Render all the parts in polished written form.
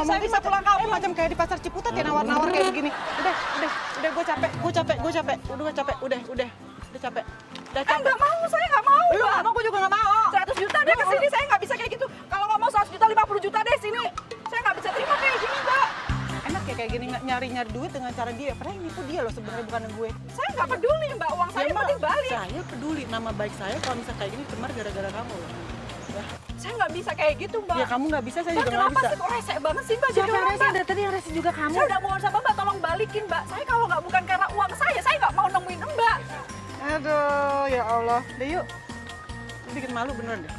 ngomong bisa pulang kampung. macam kayak di pasar Ciputat ya nawar-nawar kayak begini. Udah, gue capek. Udah capek. Udah capek. Nggak mau, saya nggak mau. Lu nggak mau, gue juga nggak mau. 100 juta deh kesini, saya nggak bisa kayak gitu. Kalau nggak mau 100 juta, 50 juta deh sini. Saya nggak bisa terima kayak gini, Mbak. Enak ya kayak gini nyari-nyari duit dengan cara dia. Padahal ini tuh dia loh sebenarnya bukan gue. Saya nggak peduli, Mbak. Uang saya Ya, penting balik. Saya peduli nama baik saya kalau misalnya kayak gini cemar gara-gara kamu loh. Ya. Saya nggak bisa kayak gitu, Mbak. Ya kamu nggak bisa, saya Mbak, juga nggak kenapa bisa. sih kok rese banget sih, Mbak? Jadi Siapa yang orang, rese? Mbak. Dari tadi yang rese juga kamu. Saya udah mohon sama Mbak, tolong balikin, Mbak. Saya kalau nggak bukan karena uang saya nggak mau nemuin Mbak. Aduh, ya Allah. Deh yuk. Lu bikin malu beneran deh.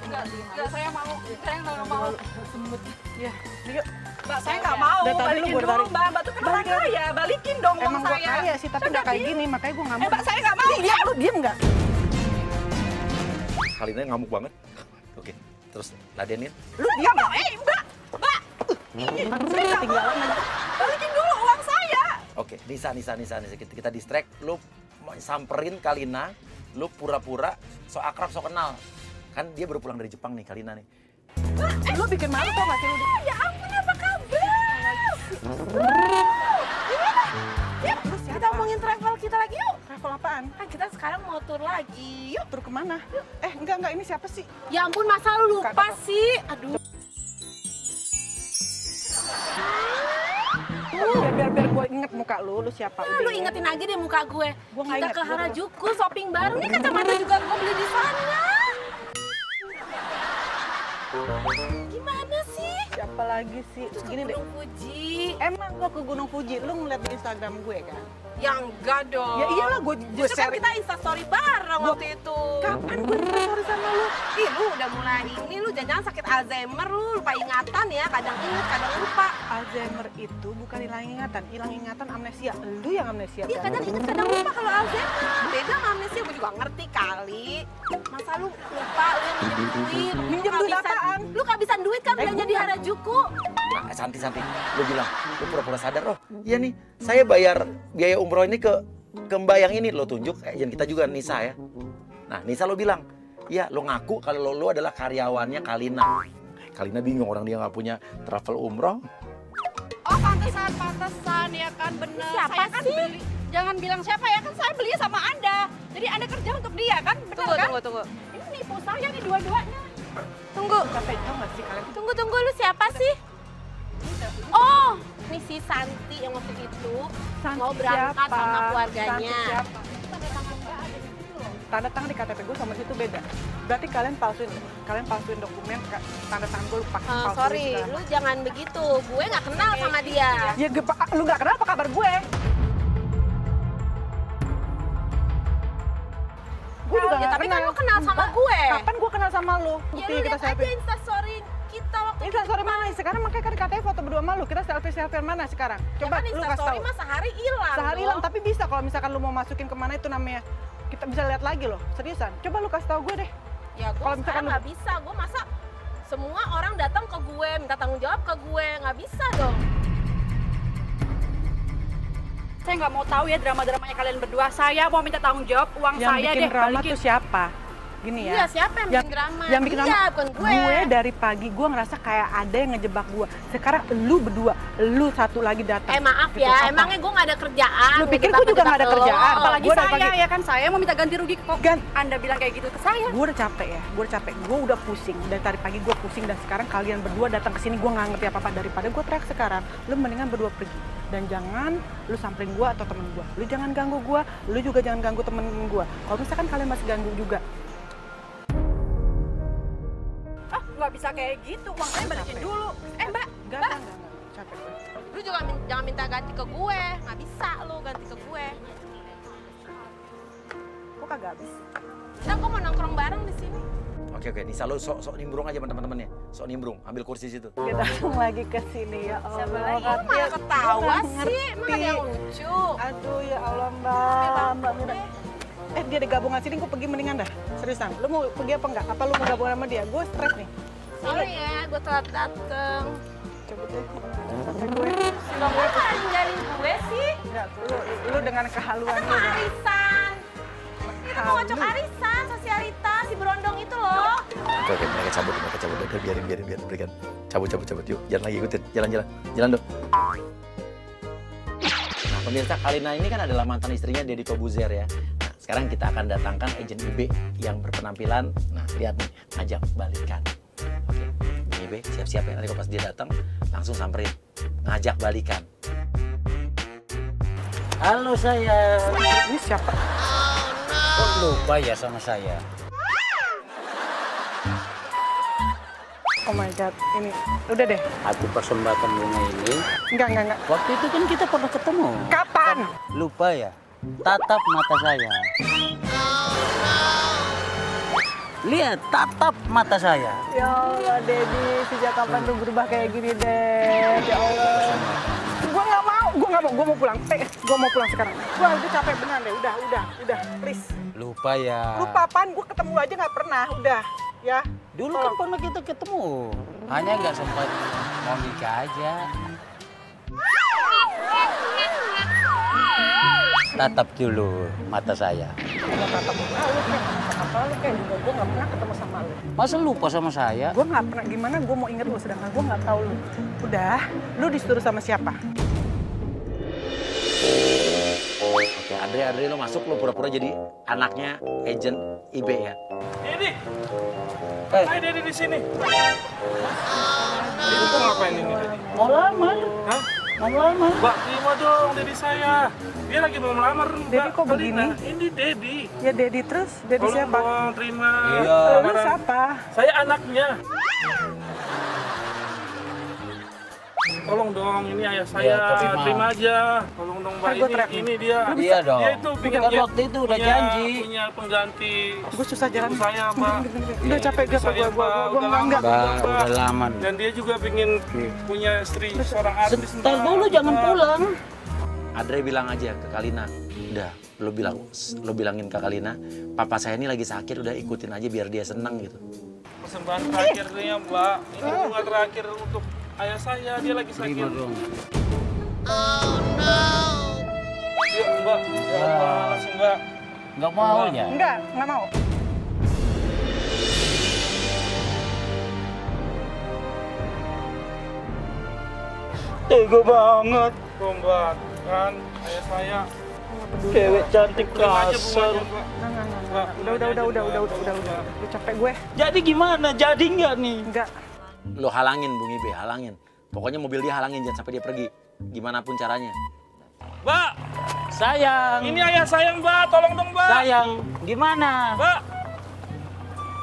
Enggak, saya mau. Saya nggak mau. Semut. Ya, yuk. Mbak, saya nggak mau. Dari tadi lu Balikin gua dulu, tarik. Mbak. Mbak tuh kan orang kaya. Balikin dong uang Emang gue saya. kaya sih, tapi nggak kayak gini, makanya gue nggak mau. Mbak, saya nggak mau. Diam, lu diem nggak? Kali ini ngamuk banget. Oke, terus ladenin. Lu diem nggak? Mbak. Mbak. Saya ketinggalan aja. Balikin dulu uang saya. Oke, Nisa. Kita distract. Lu samperin Kalina. Lu pura-pura so akrab, so kenal. Kan dia baru pulang dari Jepang nih, Kalina nih. Lu bikin malu tau nggak sih lu? Ya ampun, apa kabar? Yuk, kita ngomongin travel kita lagi yuk. Travel apaan? Kan kita sekarang mau tur lagi. Yuk. Tur kemana? Enggak, ini siapa sih? Ya ampun, masa lu lupa sih? Aduh. Biar gue inget muka lu siapa? Nah, lu ingetin aja deh muka gue. Gua nggak Kita inget, ke gua Harajuku shopping baru. Nih kacamata juga gue beli di sana. Gimana sih? Siapa lagi sih? Terus ke Gini deh. Gunung Fuji. Emang lo ke Gunung Fuji, lu ngeliat di Instagram gue kan? Ya enggak dong. Ya iyalah, gue Justru kan share. kita instastory bareng waktu itu. Kapan gue instastory sama lu? Ih, lu udah mulai ini, lu jangan sakit Alzheimer, lu lupa ingatan ya. Kadang ingat, kadang lupa. Alzheimer itu bukan hilang ingatan amnesia. Lu yang amnesia. Iya, kadang ingat, kadang lupa kalau Alzheimer. Beda sama amnesia, gue juga ngerti kali. Masa lu lupa, lu yang minjem duit. Minjem duit apaan? Lu kehabisan duit kan belanja di Harajuku. Nah, Santi. Lu bilang, lu pura-pura sadar. Oh, iya nih, saya bayar biaya umroh ini ke Mbak yang ini. Lo tunjuk, yang kita juga Nisa ya. Nah, Nisa lo bilang, iya lo ngaku kalau lo adalah karyawannya Kalina. Kalina bingung, orang dia nggak punya travel umroh. Oh, pantesan ya kan, bener. Siapa Saya kan sih? beli. Jangan bilang siapa ya, kan saya beli sama Anda. Jadi Anda kerja untuk dia kan, bener kan? Tunggu. Ini nipu saya nih dua-duanya. Tunggu, Capek tau gak sih kalian? tunggu, lu siapa sih? Oh, ini si Santi yang waktu itu mau berangkat siapa? sama keluarganya. Santi siapa? Tanda tangan di KTP gue sama situ beda. Berarti kalian palsuin dokumen, tanda tangan gue pakai palsuin Sorry, segala lu jangan begitu. Gue nggak kenal sama dia. Ya lu gak kenal apa kabar gue? Gue juga Ya gak tapi kenal. kan lu kenal sama gue. Kapan gue kenal sama lu? Ya Bukti lu kita lihat aja selfie. instastory kita waktu Ini sorry mana? Sekarang makanya kan katanya foto berdua sama lu. Kita selfie mana sekarang? Ya Coba kan lu kasih instastory tahu. mah sehari hilang. Sehari dong. hilang, tapi bisa kalau misalkan lu mau masukin kemana itu namanya. Kita bisa lihat lagi loh, seriusan. Coba lu kasih tahu gue deh. Ya gue Kalau misalkan sekarang lu- nggak bisa. Gue masa semua orang datang ke gue minta tanggung jawab ke gue, nggak bisa dong. Saya nggak mau tahu ya drama-dramanya kalian berdua. Saya mau minta tanggung jawab uang Yang saya bikin deh. drama Balikin. tuh siapa? Gini ya. Iya, siapa yang bikin drama? Yang bikin drama Iya, bukan gue. Gue dari pagi gue ngerasa kayak ada yang ngejebak gue. Sekarang lu berdua, lu satu lagi datang. Maaf Gitu, ya, apa? emangnya gue nggak ada kerjaan. Lu pikir gue juga nggak ada kerjaan? Apalagi Gua dari saya pagi- ya kan, saya mau minta ganti rugi kok. Anda bilang kayak gitu ke saya. Gue udah capek ya, gue udah pusing. Dari tadi pagi gue pusing dan sekarang kalian berdua datang ke sini gue nggak ngerti apa-apa. Daripada gue teriak sekarang, lu mendingan berdua pergi. Dan jangan lu samperin gue atau temen gue. Lu jangan ganggu gue, lu juga jangan ganggu temen gue. Kalau misalkan kalian masih ganggu juga, Nggak bisa kayak gitu, uang saya balikin Capek. dulu. Mbak, enggak, capek gue. Lu juga jangan minta ganti ke gue, nggak bisa lu ganti ke gue. Kok kagak habis? Kita gue mau nongkrong bareng di sini. Oke, Nisa lo sok nimbrung aja sama teman-temannya. Sok nimbrung, ambil kursi situ. Dia datang lagi ke sini ya Allah. Siapa lagi? Lu malah ketawa Gua nggak sih, emang ada yang lucu. Aduh ya Allah Mbak Mira. Dia ada gabungan sini, gue pergi mendingan dah. Seriusan, lu mau pergi apa enggak? Apa lu mau gabungan sama dia? Gue stres nih. Sorry ya, gue telat dateng. Coba deh, sampai gue. Loh, kok malah ninggalin gue sih? Enggak, lu dengan kehaluan Kita lu. mau arisan. Kita mau ngocok arisan, si Arita, si berondong itu loh. Oke, mereka cabut. Udah, biarin, berikan. Cabut. Yuk, jalan lagi, ikutin. Jalan dong. Nah, pemirsa, Kalina ini kan adalah mantan istrinya Deddy Kobuzer ya. Nah, sekarang kita akan datangkan agen IB yang berpenampilan, nah lihat nih, ngajak balikan. Oke, IB siap-siap ya, nanti pas dia datang langsung samperin, ngajak balikan. Halo saya. Ini siapa? Kok lupa ya sama saya? Oh my god, ini udah deh. Aku persembahkan bunga ini. Enggak. Waktu itu kan kita pernah ketemu. Kapan? Lupa ya? Tatap mata saya. Lihat, tatap mata saya. Ya Allah, Dedi, sejak kapan lu berubah kayak gini, Ded? Ya Allah. Gue nggak mau, gue mau pulang. Gue mau pulang sekarang. Gue udah capek beneran deh, udah, please. Lupa ya? Lupa apaan? Gue ketemu aja nggak pernah, udah, ya. Dulu kan pernah kita ketemu. Hanya nggak sempat mau nikah aja. Tatap dulu mata saya. Tatap muka lu kayak juga gue nggak pernah ketemu sama lu. Masa lupa sama saya? Gue nggak pernah, gimana gue mau inget lu sedangkan gue nggak tahu lu. Udah, lu disuruh sama siapa? Oke, Andre lo masuk, lo pura-pura jadi anaknya agent IB ya. Dedi, hai Dedi di sini. Dedi tuh ngapain ini Dedi? Mau lamar? Hah? Mau lamar? Mbak, terima dong Dedi saya. Dia lagi mau melamar Mbak. Dedi kok begini? Ini Dedi. Ya Dedi terus, Dedi Tolong siapa? dong, terima. Iya. Lu lamaran. siapa? Saya anaknya. Tolong dong, ini ayah saya. Ya, terima aja. Tolong dong Mbak, Ntar gua teriak ini dia. Iya dong. Dia itu Kan waktu itu udah janji. Punya pengganti. Gue susah jalan. Ibu saya, Mbak. Udah capek gue, Saya, gue Mbak, udah enggak. Mbak, udah lama. Dan dia juga pengen punya istri seorang artis. Sebentar Mbak. dulu, jangan pulang. Andre bilang aja ke Kalina, udah lo bilangin ke Kalina, papa saya ini lagi sakit, udah ikutin aja biar dia seneng gitu. Persembahan terakhirnya Mbak, ini bunga terakhir untuk ayah saya, dia lagi sakit. Terima dong. Yuk Mbak, ya Mbak, langsung Mbak. Nggak mau ya? Enggak mau. Tega banget. Tuh Mbak, kan ayah saya. Cewek cantik Terima aja kasar. bunganya Mbak. Enggak. Udah. Udah capek gue. Jadi gimana? Jadi nggak nih? Enggak. Lo halangin Bung Ibe, halangin. Pokoknya mobil dia halangin, jangan sampai dia pergi. Gimana pun caranya. Mbak, Sayang. ini ayah saya Mbak, tolong dong Mbak. Sayang. Gimana? Mbak,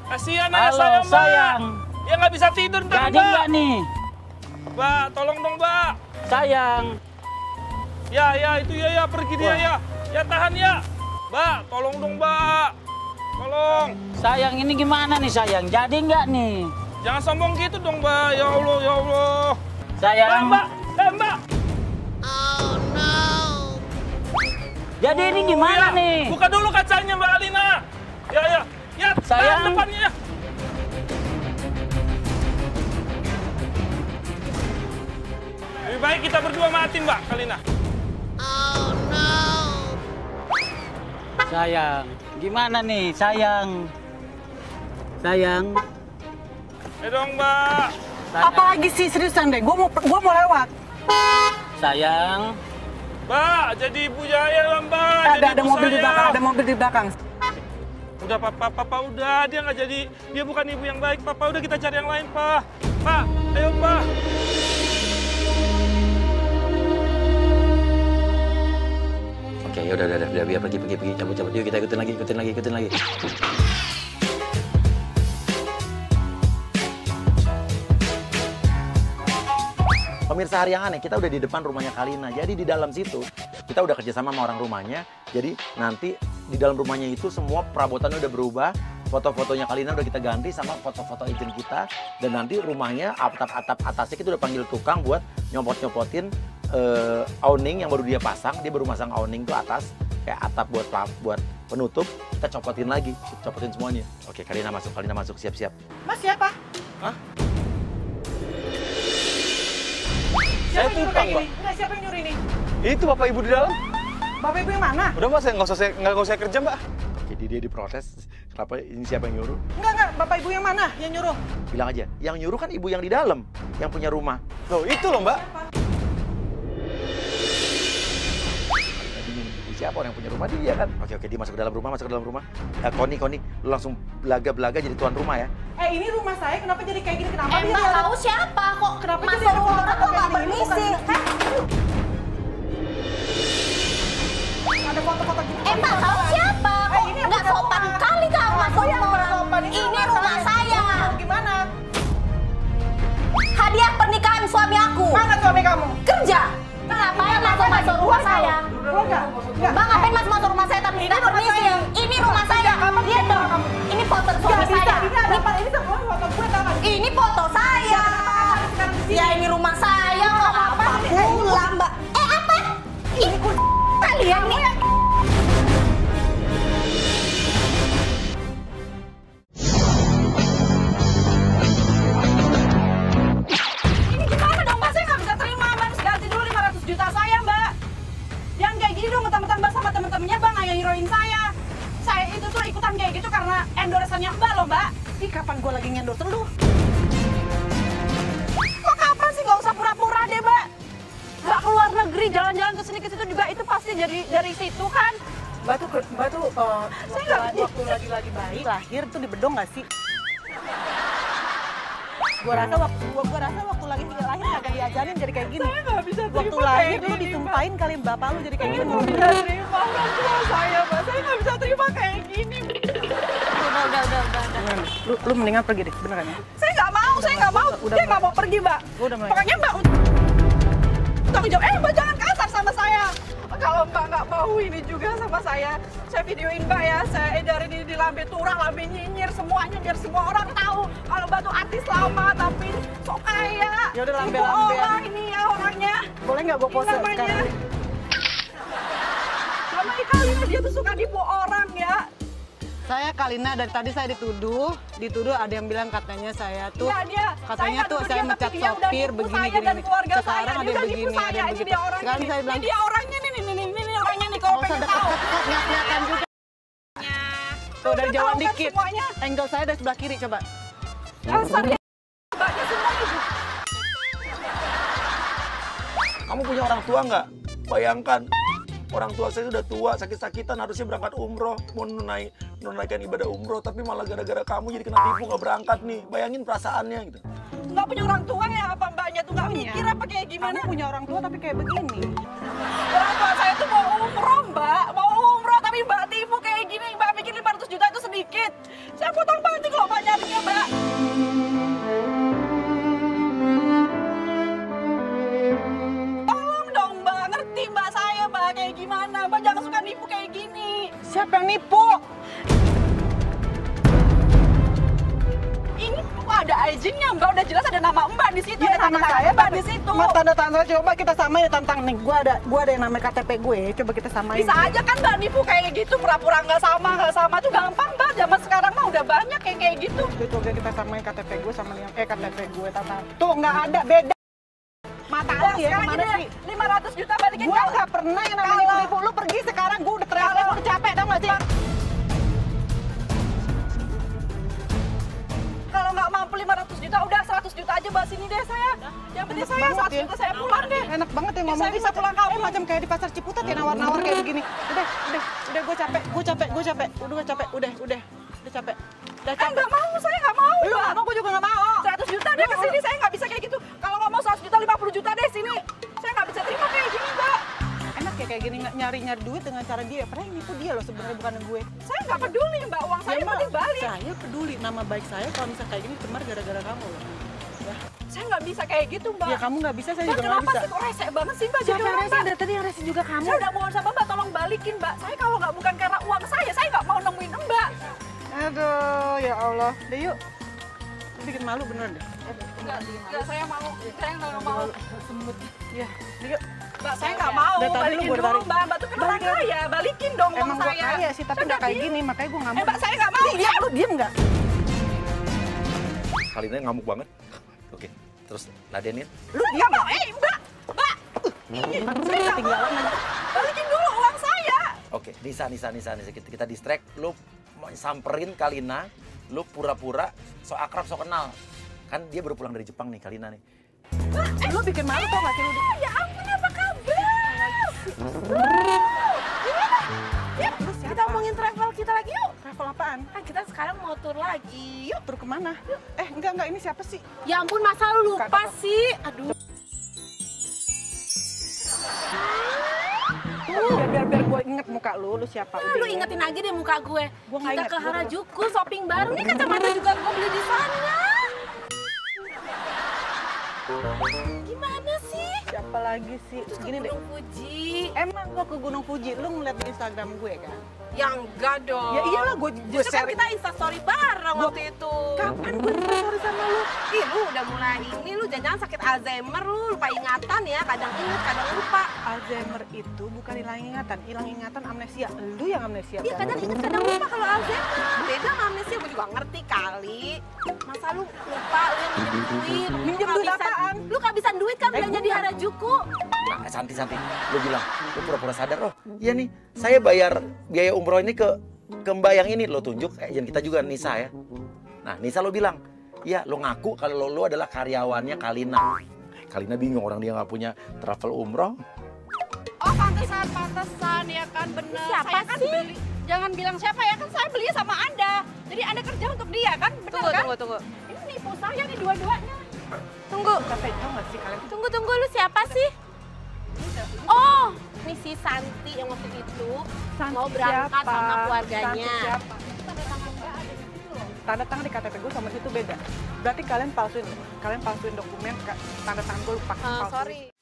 kasihan ayah Halo, saya Mbak. sayang. Dia nggak bisa tidur ntar Jadi Mbak. nggak nih? Mbak, tolong dong Mbak. Sayang. Ya, itu ya, pergi dia ya. Ya tahan ya. Mbak, tolong dong Mbak. Tolong. Sayang, ini gimana nih sayang? Jadi nggak nih? Jangan sombong gitu dong Mbak. Ya Allah, ya Allah. Sayang. Mbak. Mbak. Jadi ini gimana Ya, nih? buka dulu kacanya Mbak Alina. Ya. Ya, Sayang. tahan depannya. Lebih baik kita berdua mati Mbak Alina. Sayang, gimana nih sayang? Sayang. Ayo dong Mbak. Sayang. Apalagi sih seriusan deh. Gue mau lewat. Sayang. Mbak, jadi ibu Jaya lah Mbak. Jadi Ada ibu mobil di saya. belakang. Ada mobil di belakang. Udah papa udah, dia nggak jadi, dia bukan ibu yang baik papa, udah kita cari yang lain Pak. Ayo Pak. Oke, udah, biar pergi, cabut. Yuk kita ikutin lagi. Pemirsa Hari Yang Aneh, kita udah di depan rumahnya Kalina. Jadi di dalam situ, kita udah kerjasama sama orang rumahnya. Jadi nanti di dalam rumahnya itu semua perabotannya udah berubah. Foto-fotonya Kalina udah kita ganti sama foto-foto agent kita. Dan nanti rumahnya, atap-atap atasnya kita udah panggil tukang buat nyopot-nyopotin awning yang baru dia pasang. Dia baru masang awning tuh atas, kayak atap buat penutup. Kita copotin lagi, copotin semuanya. Oke, Kalina masuk, siap-siap. Mas siapa? Hah? Siapa yang nyuruh kayak gini? Enggak, siapa yang nyuruh ini? Itu bapak ibu di dalam. Bapak ibu yang mana? Udah mbak, nggak usah kerja mbak. Jadi dia diprotes. Kenapa ini siapa yang nyuruh? Enggak. Bapak ibu yang mana yang nyuruh? Bilang aja, yang nyuruh kan ibu yang di dalam, yang punya rumah. Loh, itu loh, Mbak. Siapa orang yang punya rumah? Dia kan. Oke, dia masuk ke dalam rumah, Koni, lu langsung belaga-belaga jadi tuan rumah ya. Ini rumah saya, kenapa jadi kayak gini? Kenapa dia Mbak tahu siapa kok? Kenapa masuk jadi rumah orang kok nggak kayak gini? permisi? Hah? ada foto-foto gini? Mbak tahu siapa? Kok ini nggak bukan sopan rumah. kali kamu masuk yang rumah nggak orang? sopan? Ini rumah saya. Gimana? Hadiah pernikahan suami aku. Mana suami kamu? Kerja. Ngapain masuk rumah saya? Enggak. Bang, ngapain masuk rumah saya tapi nggak permisi? Ini rumah saya. Lihat dong. Ini foto suami saya. Ini semua foto gue tau gak? Ini foto saya. Ya ini rumah saya kok apa? Pulang, Mbak. Apa? Ini kalian nih. Ini gimana dong, Mbak? Saya nggak bisa terima, Mbak. Harus ganti dulu 500 juta saya, Mbak. Jangan kayak gini dong, mentang-mentang Mbak sama temen-temennya, Mbak, nggak heroin saya. Saya itu tuh ikutan kayak gitu karena endorsannya Mbak loh, Mbak. Ih, kapan gue lagi ngendorse lu? Kok kapan sih? Nggak usah pura-pura deh, Mbak. Mbak keluar negeri, jalan-jalan ke sini ke situ juga itu pasti dari situ kan. Mbak tuh Saya nggak waktu lagi bayi lahir tuh di bedong nggak sih? Gua rasa waktu lagi lahir kagak diajarin jadi kayak gini. Saya nggak bisa terima Waktu kayak lahir lu gini, disumpahin kali bapak lu jadi kayak gini. Mbak. Nggak terima orang tua saya, Mbak. Saya nggak bisa terima kayak gini. Udah. Lu mendingan pergi deh, beneran ya? Saya nggak mau. Udah, Dia nggak mau pergi, Mbak. Gua udah mulai. Pokoknya Mbak tanggung jawab. Mbak jangan kasar sama saya. Kalau Mbak nggak mau ini juga sama saya videoin Mbak ya. Saya edarin ini di lambe turah, lambe nyinyir, semuanya biar semua orang tahu kalau Mbak tuh artis lama tapi sok kaya. Ya udah, Tipu lambe-lambean. orang ini ya orangnya. Boleh nggak gue pose Namanya. sekarang? Sama Kalina dia tuh suka nipu orang ya. Saya Kalina, dari tadi saya dituduh ada yang bilang katanya saya tuh Iya, katanya tuh saya mecat sopir begini gini. Sekarang ada yang begini, ada yang begitu. Sekarang saya bilang dia orangnya nih orangnya nih kalau nggak usah pengen tahu. dekat-dekat juga. Tuh dari jauhan Tahu kan dikit. semuanya. Angle saya dari sebelah kiri coba. Dasar dia mbaknya semuanya juga. Kamu punya orang tua nggak? Bayangkan, orang tua saya sudah tua, sakit-sakitan, harusnya berangkat umroh, mau menunaikan ibadah umroh, tapi malah gara-gara kamu jadi kena tipu, nggak berangkat nih. Bayangin perasaannya gitu. Nggak punya orang tua ya apa mbaknya tuh nggak mikir apa kayak gimana? Kamu punya orang tua tapi kayak begini. Orang tua saya tuh mau umroh mbak, tapi mbak tipu kayak gini, mbak pikir 500 juta itu sedikit. Saya potong banting kalau mbak nyarinya mbak. Tolong dong mbak, ngerti mbak saya mbak kayak gimana, mbak jangan suka nipu kayak gini. Siapa yang nipu? Ini ada izinnya mbak, udah jelas ada nama mbak di situ, Iya, ada nama tanda saya mbak di situ. Tanda-tanda coba kita samain tantang nih. Gua ada yang namanya KTP gue. Coba kita samain. Bisa aja kan mbak nipu kayak gitu, pura-pura nggak sama tuh gampang mbak. Zaman sekarang mah udah banyak yang kayak gitu. Coba kita samain KTP gue sama yang KTP gue tantang. Tuh nggak ada beda. Mata Udah, lu ya sekarang kemana gini, sih? 500 juta balikin Gua kan? nggak pernah yang namanya nipu. Lu pergi sekarang. Gue udah teriak, gue udah capek tau gak sih? Kalau nggak mampu 500 juta, udah 100 juta aja bahas ini deh saya. Yang penting saya 100 juta saya pulang deh. Enak banget ya Ya, ngomong saya bisa pulang kampung. macam kayak di pasar Ciputat ya nawar-nawar kayak begini. Udah gue capek. Udah capek. Udah capek. Nggak mau, saya nggak mau. Lu nggak mau, gue juga nggak mau. 100 juta deh kesini, saya nggak bisa kayak gitu. Kalau nggak mau 100 juta, 50 juta deh sini. Saya nggak bisa terima kayak gini, Mbak. Enak ya kayak gini nyari duit dengan cara dia. Padahal nipu dia loh sebenarnya bukan gue. Saya nggak peduli, Mbak. Uang saya Ya, penting balik. Saya peduli nama baik saya kalau misalnya kayak gini cemar gara-gara kamu loh. Ya, Saya nggak bisa kayak gitu, Mbak. ya kamu nggak bisa, saya Mbak, juga nggak kenapa bisa. sih kok rese banget sih, Mbak? Jadi Siapa yang orang, rese? Mbak? Dari tadi yang rese juga kamu. Saya udah mohon sama Mbak, tolong balikin, Mbak. Saya kalau nggak bukan karena uang saya nggak mau nemuin Mbak. Aduh, ya Allah. Deh yuk. Lu bikin malu beneran deh. Enggak, saya mau. Saya nggak mau. Semut. Ya, yuk. Mbak, saya nggak mau. Dari tadi lu Balikin gua dulu, tarik. Mbak. Mbak tuh kan orang Balikin. kaya. Balikin dong uang Emang gue saya. kaya sih, tapi Saya nggak udah kayak gini. Makanya gue nggak mau. Mbak, saya nggak mau. Diam, lu diem nggak? Kali ini ngamuk banget. Oke, terus ladenin. Lu nggak mau. Mbak. Mbak. Saya nggak Tinggalan mau. aja. Balikin dulu uang saya. Oke, Nisa, kita distract. Lu mau samperin Kalina lu pura-pura so akrab, so kenal. Kan dia baru pulang dari Jepang nih, Kalina nih. Lu bikin malu tau gak sih lu? Ya ampun, apa kabar? Yuk, kita ngomongin travel kita lagi yuk. Travel apaan? Kan kita sekarang mau tur lagi. Yuk. Tur kemana? Enggak, ini siapa sih? Ya ampun, masa lu lupa Kak. sih? Aduh. Biar gue inget muka lu siapa? Nah, lu ingetin aja deh muka gue. Gua nggak Kita inget, ke gua- Harajuku shopping baru. Nih kacamata juga gue beli di sana. Gimana sih? Siapa lagi sih? Terus ke Gini deh. Gunung Fuji. Emang lo ke Gunung Fuji, lu ngeliat di Instagram gue kan? Ya enggak dong. Ya iyalah, gue Justru kan share. kita instastory bareng waktu itu. Kapan gue sorry sama lu? Ih, lu udah mulai ini, lu jangan sakit Alzheimer, lu lupa ingatan ya. Kadang inget, kadang lupa. Alzheimer itu bukan hilang ingatan amnesia. Lu yang amnesia. Iya, kadang inget, kadang lupa kalau Alzheimer. Beda sama amnesia, gue juga ngerti kali. Masa lu lupa, lu yang minjem duit. Minjem duit apaan? Lu kehabisan duit kan belanja di Harajuku. Nah, Santi, lu bilang, lu pura-pura sadar, oh iya nih, saya bayar biaya umroh ini ke Mbak yang ini, lo tunjuk, agent kita juga, Nisa ya. Nah, Nisa lo bilang, iya, lo ngaku kalau lo adalah karyawannya Kalina. Kalina bingung, orang dia nggak punya travel umroh. Oh, pantesan ya kan, bener. Siapa Saya kan sih? beli. Jangan bilang siapa ya, kan saya beli sama Anda. Jadi Anda kerja untuk dia kan, bener kan? Tunggu. Ini nipu saya nih dua-duanya. Tunggu, Tapi tau gak sih kalian? tunggu, lu siapa sih? Oh, ini si Santi yang waktu itu mau berangkat Siapa? sama keluarganya. Santi siapa? Tanda tangan di KTP gue sama situ beda. Berarti kalian palsuin dokumen, tanda tangan gue lupa. Sorry.